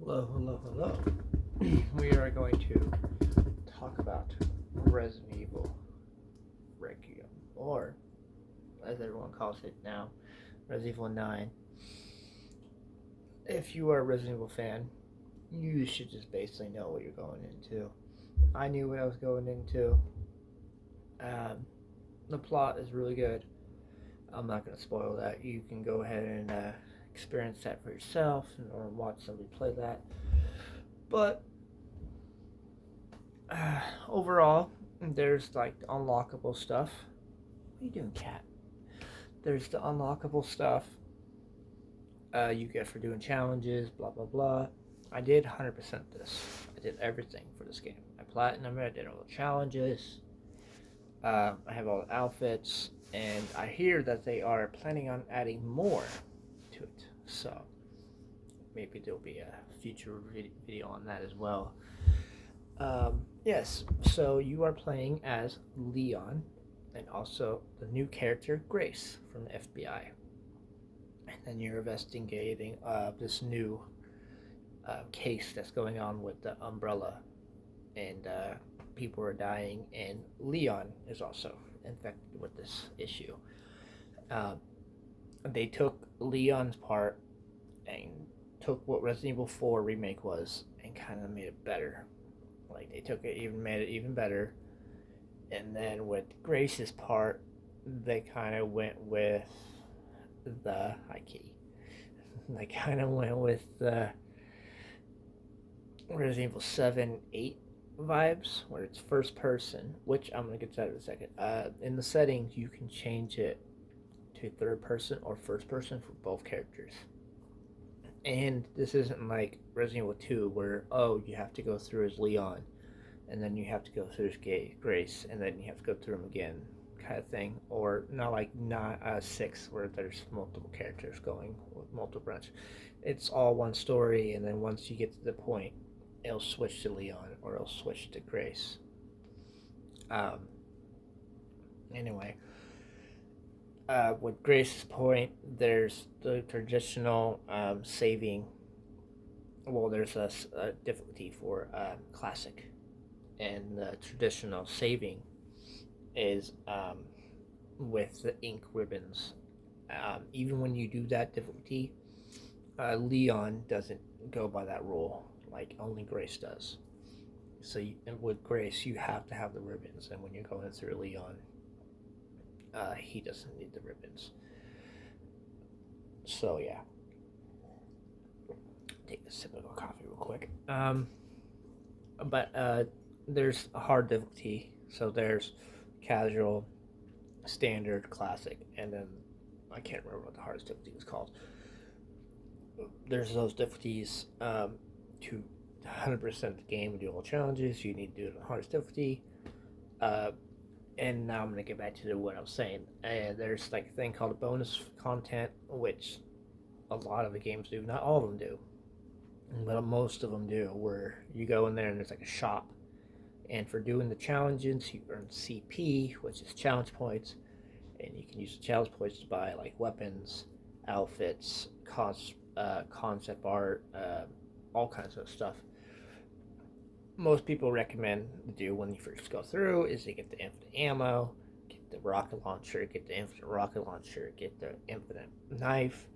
Hello, hello, hello. We are going to talk about Resident Evil Requiem, or as everyone calls it now, Resident Evil 9. If you are a Resident Evil fan, you should just basically know what you're going into. I knew what I was going into. Um, the plot is really good. I'm not going to spoil that. You can go ahead and experience that for yourself or watch somebody play that. But overall, there's like the unlockable stuff. What are you doing, cat? There's the unlockable stuff you get for doing challenges, blah blah blah. I did 100% this. I did everything for this game. I platinum it. I did all the challenges. I have all the outfits, and I hear that they are planning on adding more to it. So maybe there'll be a future video on that as well. Yes, so you are playing as Leon and also the new character Grace from the FBI. And then you're investigating this new case that's going on with the umbrella, and people are dying, and Leon is also infected with this issue. Uh, they took Leon's part and took what Resident Evil 4 remake was and kind of made it better. Like they took it even made it even better, and then with Grace's part, they kind of went with the high key. They kind of went with the Resident Evil 7, 8 vibes, where it's first person, which I'm going to get to that in a second. In the settings, you can change it to third person or first person for both characters. And this isn't like Resident Evil 2, where, oh, you have to go through as Leon, and then you have to go through as Grace, and then you have to go through them again, kind of thing. Or not like not 6, where there's multiple characters going with multiple branches. It's all one story, and then once you get to the point, it'll switch to Leon or it'll switch to Grace. Um, anyway, with Grace's point, there's the traditional saving. Well, there's a difficulty for classic, and the traditional saving is with the ink ribbons. Even when you do that difficulty, Leon doesn't go by that rule. Like only Grace does. So with Grace, you have to have the ribbons, and when you're going through Leon, he doesn't need the ribbons. So yeah, take a sip of a coffee real quick. But there's a hard difficulty. So there's casual, standard, classic, and then I can't remember what the hardest difficulty is called. There's those difficulties to 100% the game and do all challenges. You need to do it on the hardest difficulty. Uh, and now I'm gonna get back to what I was saying. There's like a thing called bonus content, which a lot of the games do. Not all of them do, but most of them do. Where you go in there and there's like a shop, and for doing the challenges, you earn CP, which is challenge points, and you can use the challenge points to buy like weapons, outfits, concept art, all kinds of stuff. Most people recommend to do when you first go through is to get the infinite ammo, get the rocket launcher, get the infinite rocket launcher, get the infinite knife,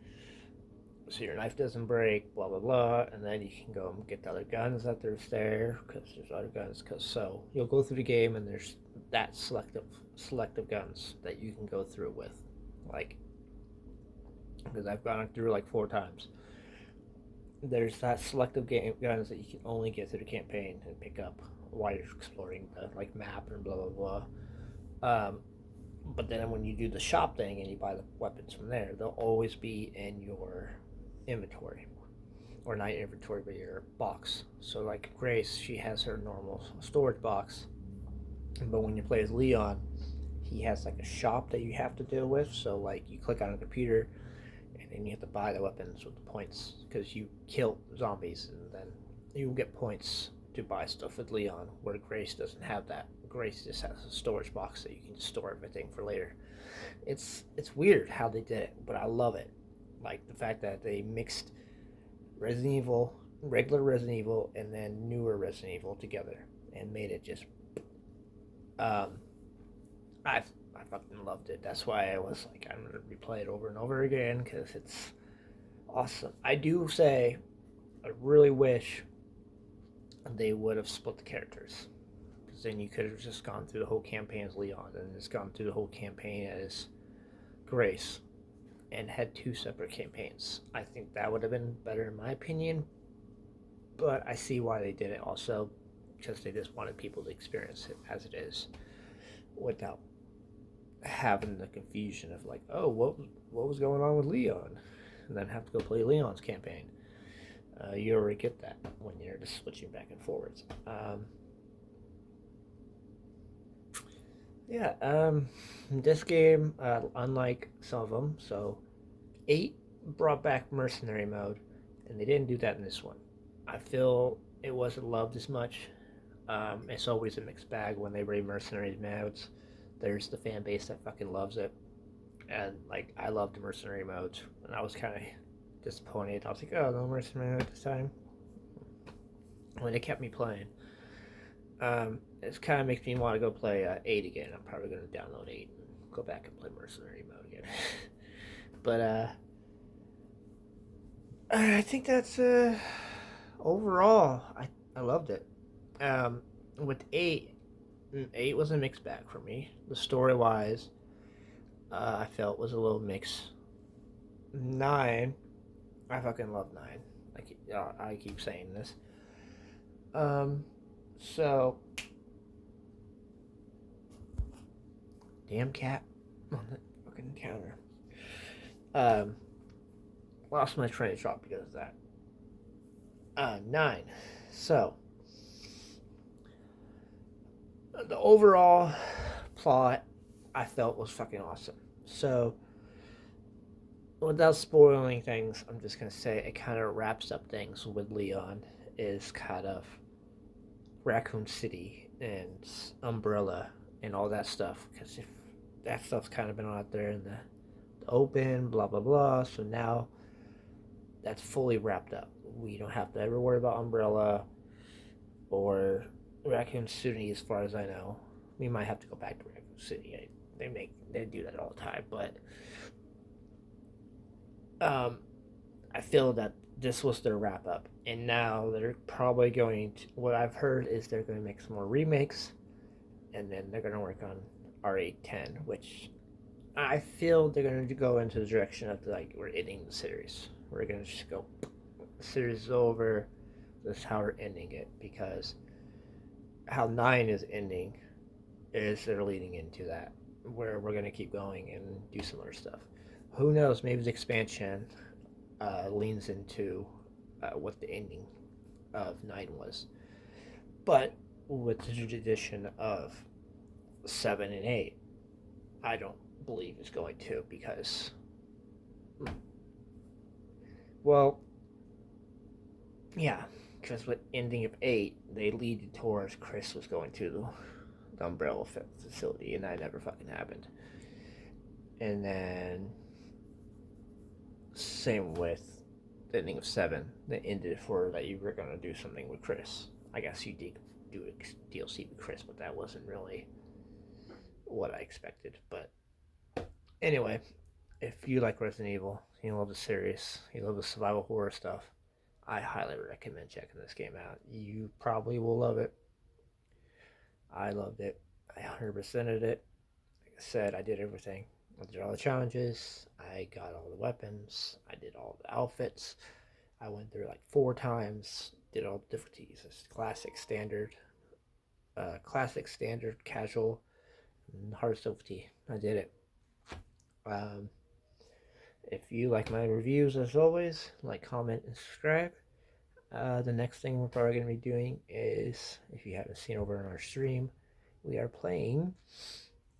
so your knife doesn't break, blah blah blah, and then you can go and get the other guns that there's there because there's other guns. Cause so you'll go through the game and there's that selective guns that you can go through with, like because I've gone through like 4 times. There's that selective game guns that you can only get through the campaign and pick up while you're exploring the like map and blah blah blah. But then when you do the shop thing and you buy the weapons from there, they'll always be in your inventory, or not your inventory, but your box. So like Grace, she has her normal storage box, but when you play as Leon, he has like a shop that you have to deal with. So like you click on a computer and you have to buy the weapons with the points because you kill zombies, and then you get points to buy stuff with Leon, where Grace doesn't have that. Grace just has a storage box that you can store everything for later. It's weird how they did it, but I love it. Like the fact that they mixed Resident Evil regular Resident Evil and then newer Resident Evil together and made it just. Um, I I fucking loved it. That's why I was like, I'm gonna replay it over and over again because it's awesome. I do say, I really wish they would have split the characters, because then you could have just gone through the whole campaign as Leon and just gone through the whole campaign as Grace and had two separate campaigns. I think that would have been better in my opinion, but I see why they did it also, because they just wanted people to experience it as it is without having the confusion of like, oh, what was going on with Leon, and then have to go play Leon's campaign. You already get that when you're just switching back and forwards. Yeah, this game, unlike some of them, so 8 brought back mercenary mode, and they didn't do that in this one. I feel it wasn't loved as much. It's always a mixed bag when they bring mercenary modes. There's the fan base that fucking loves it, and like I loved the mercenary modes, and I was kind of disappointed. I was like, oh, no mercenary mode this time. When they kept me playing, it kind of makes me want to go play 8 again. I'm probably going to download 8 and go back and play mercenary mode again. But I think that's overall. I loved it. With 8, 8 was a mixed bag for me. The story wise, I felt was a little mix. 9, I fucking love 9. I keep saying this. So damn cat on the fucking counter. Um, Lost my train of thought because of that. 9. So the overall plot I felt was fucking awesome. So without spoiling things, I'm just gonna say it kind of wraps up things with Leon is kind of Raccoon City and Umbrella and all that stuff, because if that stuff's kind of been out there in the open, blah blah blah. So now that's fully wrapped up. We don't have to ever worry about Umbrella or Raccoon City, as far as I know. We might have to go back to Raccoon City. They do that all the time, but I feel that this was their wrap up, and now they're probably going to. What I've heard is they're going to make some more remakes, and then they're going to work on R810, which I feel they're going to go into the direction of like we're ending the series. We're going to just go, the series is over. This is how we're ending it, because how 9 is ending is they're leading into that, where we're going to keep going and do some other stuff. Who knows? Maybe the expansion leans into what the ending of 9 was. But with the tradition of 7 and 8, I don't believe it's going to, because, well, yeah, because with ending of 8, they lead towards Chris was going to the Umbrella facility, and that never fucking happened. And then same with the ending of 7, they ended for that you were gonna do something with Chris. I guess you did do a DLC with Chris, but that wasn't really what I expected. But anyway, if you like Resident Evil, you love the series, you love the survival horror stuff, I highly recommend checking this game out. You probably will love it. I loved it. I 100%ed it. Like I said, I did everything. I did all the challenges. I got all the weapons. I did all the outfits. I went through like 4 times. Did all the difficulties. Classic, standard, casual, and hardest difficulty. I did it. Um, if you like my reviews, as always, like, comment, and subscribe. The next thing we're probably going to be doing is, if you haven't seen over on our stream, we are playing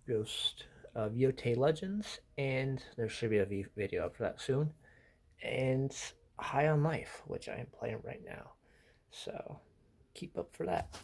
Ghost of Yotei Legends, and there should be a video up for that soon, and High on Life, which I am playing right now. So keep up for that.